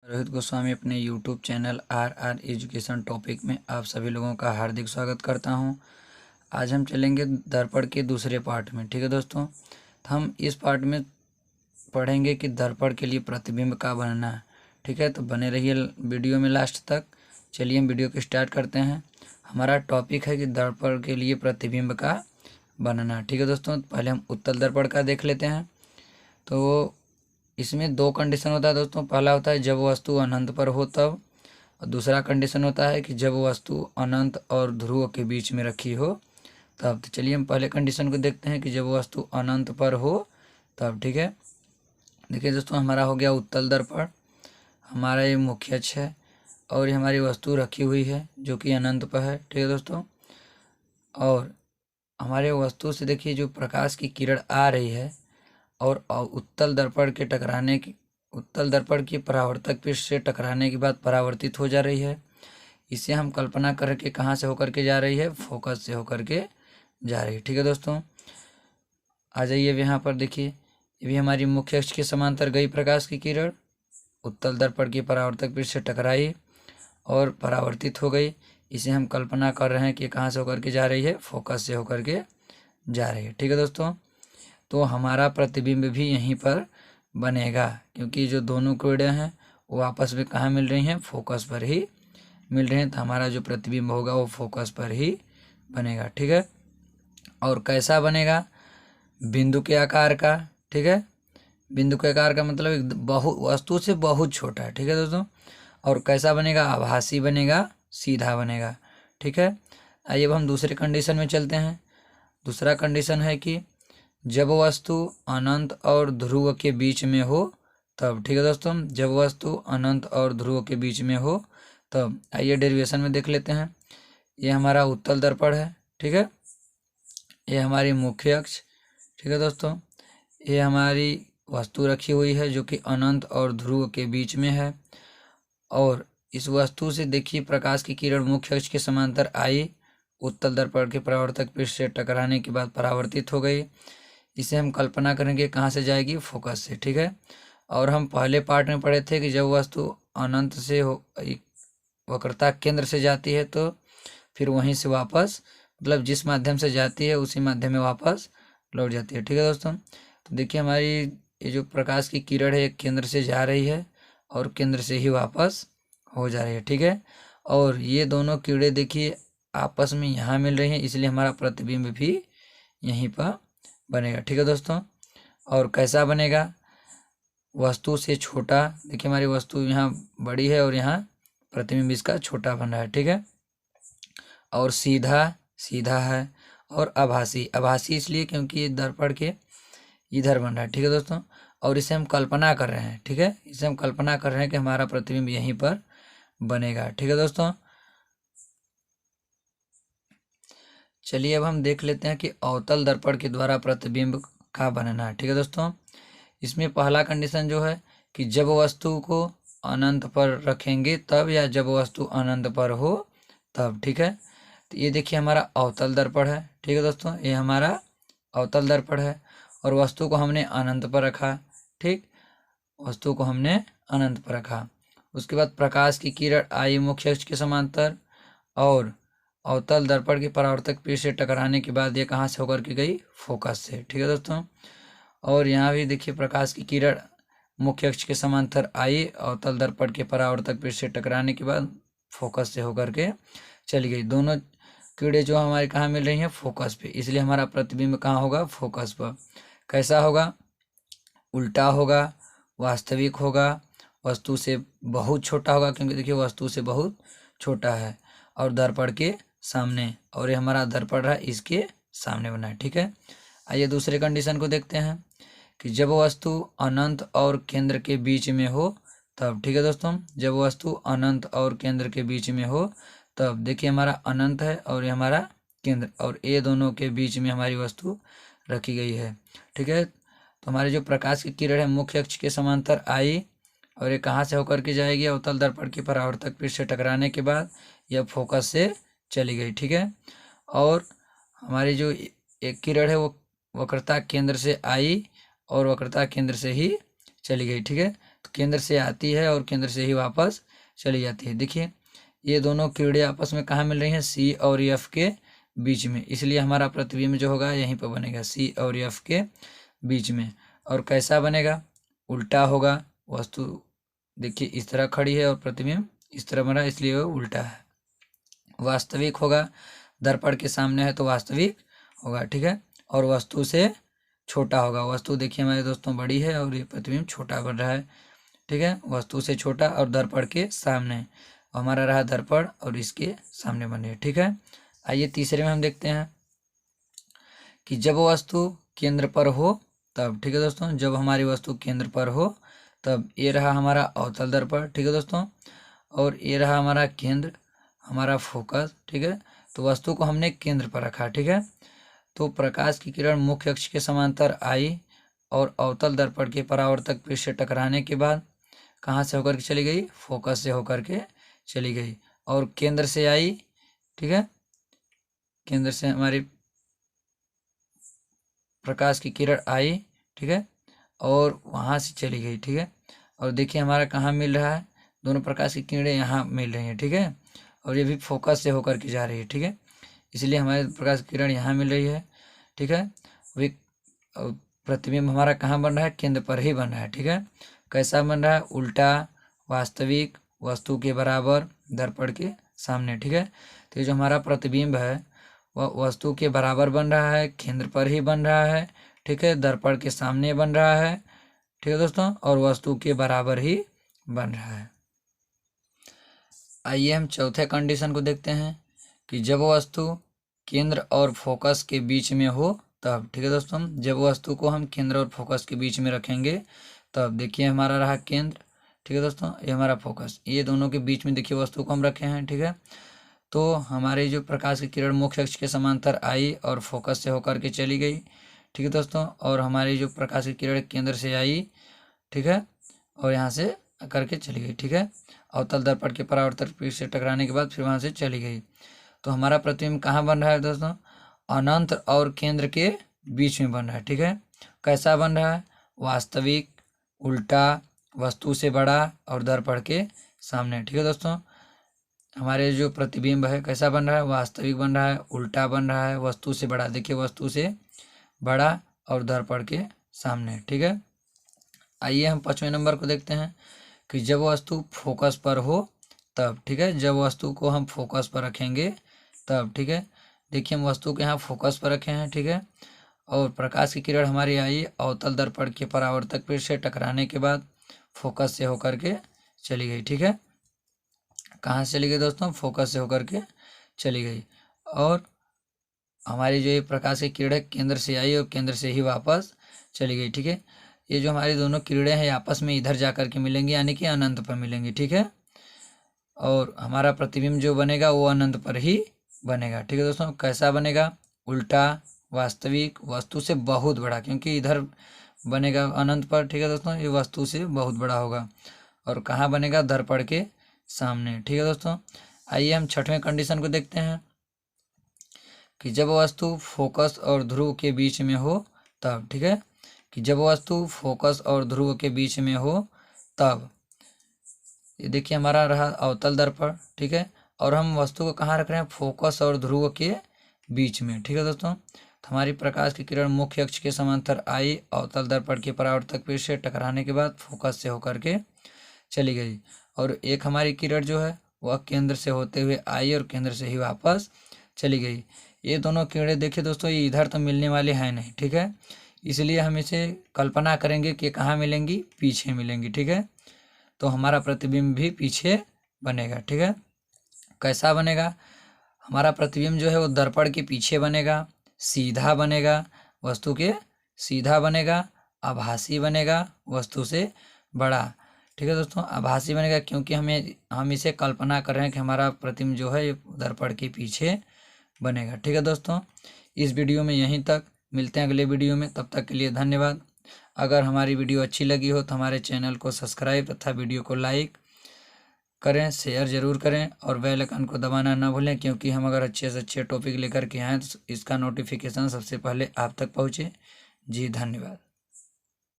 रोहित गोस्वामी अपने YouTube channel R R education topic में आप सभी लोगों का हार्दिक स्वागत करता हूं। आज हम चलेंगे दर्पण के दूसरे पार्ट में। ठीक है दोस्तों, तो हम इस पार्ट में पढ़ेंगे कि दर्पण के लिए प्रतिबिंब का बनना है। ठीक है, तो बने रहिए वीडियो में लास्ट तक। चलिए हम वीडियो को स्टार्ट करते हैं। हमारा टॉपिक है कि दर्पण के लिए प्रतिबिंब का बनना। ठीक है दोस्तों, पहले हम उत्तल दर्पण का देख लेते हैं। तो इसमें दो कंडीशन होता है दोस्तों। पहला होता है जब वस्तु अनंत पर हो तब, और दूसरा कंडीशन होता है कि जब वस्तु अनंत और ध्रुव के बीच में रखी हो तब। तो चलिए हम पहले कंडीशन को देखते हैं कि जब वस्तु अनंत पर हो तब। ठीक है, देखिए दोस्तों, हमारा हो गया उत्तल दर्पण। हमारा ये मुख्य अक्ष है और ये हमारी वस्तु रखी हुई है जो कि अनंत पर है। ठीक है दोस्तों, और हमारे वस्तु से देखिए जो प्रकाश की किरण आ रही है और उत्तल दर्पण की परावर्तक पृष्ठ से टकराने के बाद परावर्तित हो जा रही है। इसे हम कल्पना करके कहाँ से होकर के जा रही है, फोकस से होकर के जा रही है। ठीक है दोस्तों, आ जाइए अब यहाँ पर देखिए, ये भी हमारी मुख्य अक्ष के समांतर गई प्रकाश की किरण, उत्तल दर्पण की परावर्तक पृष्ठ से टकराई और परावर्तित हो गई। इसे हम कल्पना कर रहे हैं कि कहाँ से होकर के जा रही है, फोकस से होकर के जा रही है। ठीक है दोस्तों, तो हमारा प्रतिबिंब भी यहीं पर बनेगा क्योंकि जो दोनों किरणें हैं वो आपस में कहाँ मिल रही हैं, फोकस पर ही मिल रही हैं। तो हमारा जो प्रतिबिंब होगा वो फोकस पर ही बनेगा। ठीक है, और कैसा बनेगा, बिंदु के आकार का। ठीक है, बिंदु के आकार का मतलब एक वस्तु से बहुत छोटा है। ठीक है दोस्तों, और कैसा बनेगा, आभासी बनेगा, सीधा बनेगा। ठीक है, आइए अब हम दूसरे कंडीशन में चलते हैं। दूसरा कंडीशन है कि जब वस्तु अनंत और ध्रुव के बीच में हो तब। ठीक है दोस्तों, जब वस्तु अनंत और ध्रुव के बीच में हो तब। आइए डेरिवेशन में देख लेते हैं। ये हमारा उत्तल दर्पण है। ठीक है, ये हमारी मुख्य अक्ष। ठीक है दोस्तों, ये हमारी वस्तु रखी हुई है जो कि अनंत और ध्रुव के बीच में है, और इस वस्तु से देखिए प्रकाश की किरण मुख्य अक्ष के समांतर आई, उत्तल दर्पण के परावर्तक पृष्ठ से टकराने के बाद परावर्तित हो गई। इसे हम कल्पना करेंगे कहाँ से जाएगी, फोकस से। ठीक है, और हम पहले पार्ट में पढ़े थे कि जब वस्तु अनंत से हो वक्रता केंद्र से जाती है तो फिर वहीं से वापस, मतलब जिस माध्यम से जाती है उसी माध्यम में वापस लौट जाती है। ठीक है दोस्तों, तो देखिए हमारी ये जो प्रकाश की किरण है केंद्र से जा रही है और केंद्र से ही वापस हो जा रही है। ठीक है, और ये दोनों किरणें देखिए आपस में यहाँ मिल रही हैं, इसलिए हमारा प्रतिबिंब भी यहीं पर बनेगा। ठीक है दोस्तों, और कैसा बनेगा, वस्तु से छोटा। देखिए हमारी वस्तु यहाँ बड़ी है और यहाँ प्रतिबिंब इसका छोटा बन रहा है। ठीक है, और सीधा सीधा है, और आभासी आभासी इसलिए क्योंकि ये दर्पण के इधर बन रहा है। ठीक है दोस्तों, और इसे हम कल्पना कर रहे हैं। ठीक है, इसे हम कल्पना कर रहे हैं कि हमारा प्रतिबिंब यहीं पर बनेगा। ठीक है दोस्तों, चलिए अब हम देख लेते हैं कि अवतल दर्पण के द्वारा प्रतिबिंब का बनना। ठीक है दोस्तों, इसमें पहला कंडीशन जो है कि जब वस्तु को अनंत पर रखेंगे तब, या जब वस्तु अनंत पर हो तब। ठीक है, तो ये देखिए हमारा अवतल दर्पण है। ठीक है दोस्तों, ये हमारा अवतल दर्पण है और वस्तु को हमने अनंत पर रखा। ठीक, वस्तु को हमने अनंत पर रखा। उसके बाद प्रकाश की किरण आई मुख्य अक्ष के समांतर और अवतल दर्पण की परावर्तक पृष्ठ से टकराने के बाद ये कहाँ से होकर के गई, फोकस से। ठीक है दोस्तों, और यहाँ भी देखिए प्रकाश की किरण मुख्य अक्ष के समांतर आई, अवतल दर्पण के परावर्तक पृष्ठ से टकराने के बाद फोकस से होकर के चली गई। दोनों किरणें जो हमारे कहाँ मिल रही हैं, फोकस पे, इसलिए हमारा प्रतिबिंब कहाँ होगा, फोकस पर। कैसा होगा, उल्टा होगा, वास्तविक होगा, वस्तु से बहुत छोटा होगा क्योंकि देखिए वस्तु से बहुत छोटा है, और दर्पण के सामने, और ये हमारा दर्पण रहा इसके सामने बना है। ठीक है, आइए दूसरे कंडीशन को देखते हैं कि जब वस्तु अनंत और केंद्र के बीच में हो तब। ठीक है दोस्तों, जब वस्तु अनंत और केंद्र के बीच में हो तब। देखिए हमारा अनंत है और ये हमारा केंद्र, और ये दोनों के बीच में हमारी वस्तु रखी गई है। ठीक है, तो हमारी जो प्रकाश की किरण है मुख्य अक्ष के समांतर आई और ये कहाँ से होकर के जाएगी, अवतल दर्पण की परावर्तक पृष्ठ से टकराने के बाद यह फोकस से चली गई। ठीक है, और हमारी जो एक किरण है वो वक्रता केंद्र से आई और वक्रता केंद्र से ही चली गई। ठीक है, तो केंद्र से आती है और केंद्र से ही वापस चली जाती है। देखिए ये दोनों किरणें आपस में कहाँ मिल रही हैं, सी और एफ के बीच में, इसलिए हमारा प्रतिबिंब जो होगा यहीं पर बनेगा, सी और एफ के बीच में। और कैसा बनेगा, उल्टा होगा। वस्तु देखिए इस तरह खड़ी है और प्रतिबिंब इस तरह बना, इसलिए वो उल्टा है। वास्तविक होगा, दर्पण के सामने है तो वास्तविक होगा, ठीक है। और वस्तु से छोटा होगा। वस्तु देखिए हमारे दोस्तों बड़ी है और ये प्रतिबिंब छोटा बन रहा है, ठीक है। वस्तु से छोटा और दर्पण के सामने, हमारा रहा दर्पण और इसके सामने बने, ठीक है। आइए तीसरे में हम देखते हैं कि जब वस्तु केंद्र पर हो तब, ठीक है दोस्तों। जब हमारी वस्तु केंद्र पर हो तब ये रहा हमारा अवतल दर्पण, ठीक है दोस्तों। और ये रहा हमारा केंद्र, हमारा फोकस, ठीक है। तो वस्तु को हमने केंद्र पर रखा, ठीक है। तो प्रकाश की किरण मुख्य अक्ष के समांतर आई और अवतल दर्पण के परावर्तक पृष्ठ से टकराने के बाद कहाँ से होकर के चली गई, फोकस से होकर के चली गई और केंद्र से आई, ठीक है। केंद्र से हमारी प्रकाश की किरण आई, ठीक है, और वहाँ से चली गई, ठीक है। और देखिए हमारा कहाँ मिल रहा है, दोनों प्रकाश की किरणें यहाँ मिल रही हैं, ठीक है। और ये भी फोकस से होकर के जा रही है, ठीक है। इसलिए हमारे प्रकाश की किरण यहाँ मिल रही है, ठीक है। वे प्रतिबिंब हमारा कहाँ बन रहा है, केंद्र पर ही बन रहा है, ठीक है। कैसा बन रहा है, उल्टा, वास्तविक, वस्तु के बराबर, दर्पण के सामने, ठीक है। तो ये जो हमारा प्रतिबिंब है वह वस्तु के बराबर बन रहा है, केंद्र पर ही बन रहा है, ठीक है। दर्पण के सामने बन रहा है, ठीक है दोस्तों, और वस्तु के बराबर ही बन रहा है। आइए हम चौथे कंडीशन को देखते हैं कि जब वस्तु केंद्र और फोकस के बीच में हो तब, ठीक है दोस्तों। जब वस्तु को हम केंद्र और फोकस के बीच में रखेंगे तब, देखिए हमारा रहा केंद्र, ठीक है दोस्तों, ये हमारा फोकस, ये दोनों के बीच में देखिए वस्तु को हम रखे हैं, ठीक है। तो हमारे जो प्रकाश की किरण मुख्य अक्ष के समांतर आई और फोकस से होकर के चली गई, ठीक है दोस्तों। और हमारी जो प्रकाश की किरण केंद्र से आई, ठीक है, और यहाँ से करके चली गई, ठीक है। अवतल दर्पण के परावर्तक पृष्ठ से टकराने के बाद फिर वहाँ से चली गई। तो हमारा प्रतिबिंब कहाँ बन रहा है दोस्तों, अनंत और केंद्र के बीच में बन रहा है, ठीक है। कैसा बन रहा है, वास्तविक, उल्टा, वस्तु से बड़ा और दर्पण के सामने, ठीक है दोस्तों। हमारे जो प्रतिबिंब है कैसा बन रहा है, वास्तविक बन रहा है, उल्टा बन रहा है, वस्तु से बड़ा, देखिए वस्तु से बड़ा और दर्पण के सामने, ठीक है। आइए हम 5वें नंबर को देखते हैं कि जब वस्तु फोकस पर हो तब, ठीक है। जब वस्तु को हम फोकस पर रखेंगे तब, ठीक है। देखिए हम वस्तु को यहाँ फोकस पर रखे हैं, ठीक है। और प्रकाश की किरण हमारी आई अवतल दर्पण के परावर्तक पृष्ठ से टकराने के बाद फोकस से होकर के चली गई, ठीक है। कहाँ से चली गई दोस्तों, फोकस से होकर के चली गई। और हमारी जो ये प्रकाश की किरण केंद्र से आई और केंद्र से ही वापस चली गई, ठीक है। ये जो हमारी दोनों किरणें हैं आपस में इधर जा कर के मिलेंगी, यानी कि अनंत पर मिलेंगी, ठीक है। और हमारा प्रतिबिंब जो बनेगा वो अनंत पर ही बनेगा, ठीक है दोस्तों। कैसा बनेगा, उल्टा, वास्तविक, वस्तु से बहुत बड़ा, क्योंकि इधर बनेगा अनंत पर, ठीक है दोस्तों, ये वस्तु से बहुत बड़ा होगा। और कहाँ बनेगा, दर्पण के सामने, ठीक है दोस्तों। आइए हम 6वें कंडीशन को देखते हैं कि जब वस्तु फोकस और ध्रुव के बीच में हो तब, ठीक है। कि जब वस्तु फोकस और ध्रुव के बीच में हो तब, ये देखिए हमारा रहा अवतल दर्पण, ठीक है। और हम वस्तु को कहाँ रख रहे हैं, फोकस और ध्रुव के बीच में, ठीक है दोस्तों। तो हमारी प्रकाश की किरण मुख्य अक्ष के समांतर आई, अवतल दर्पण के परावर्तक पृष्ठ से टकराने के बाद फोकस से होकर के चली गई। और एक हमारी किरण जो है वह केंद्र से होते हुए आई और केंद्र से ही वापस चली गई। ये दोनों किरणें देखिए दोस्तों, ये इधर तो मिलने वाली है नहीं, ठीक है। इसलिए हम इसे कल्पना करेंगे कि कहाँ मिलेंगी, पीछे मिलेंगी, ठीक है। तो हमारा प्रतिबिंब भी पीछे बनेगा, ठीक है। कैसा बनेगा, हमारा प्रतिबिंब जो है वो दर्पण के पीछे बनेगा, सीधा बनेगा, वस्तु के सीधा बनेगा, आभासी बनेगा, वस्तु से बड़ा, ठीक है दोस्तों। आभासी बनेगा क्योंकि हम इसे कल्पना कर रहे हैं कि हमारा प्रतिबिंब जो है ये दर्पण के पीछे बनेगा, ठीक है दोस्तों। इस वीडियो में यहीं तक, मिलते हैं अगले वीडियो में, तब तक के लिए धन्यवाद। अगर हमारी वीडियो अच्छी लगी हो तो हमारे चैनल को सब्सक्राइब तथा वीडियो को लाइक करें, शेयर ज़रूर करें और बेल आइकन को दबाना ना भूलें, क्योंकि हम अगर अच्छे से अच्छे टॉपिक लेकर के आएँ तो इसका नोटिफिकेशन सबसे पहले आप तक पहुँचे। जी धन्यवाद।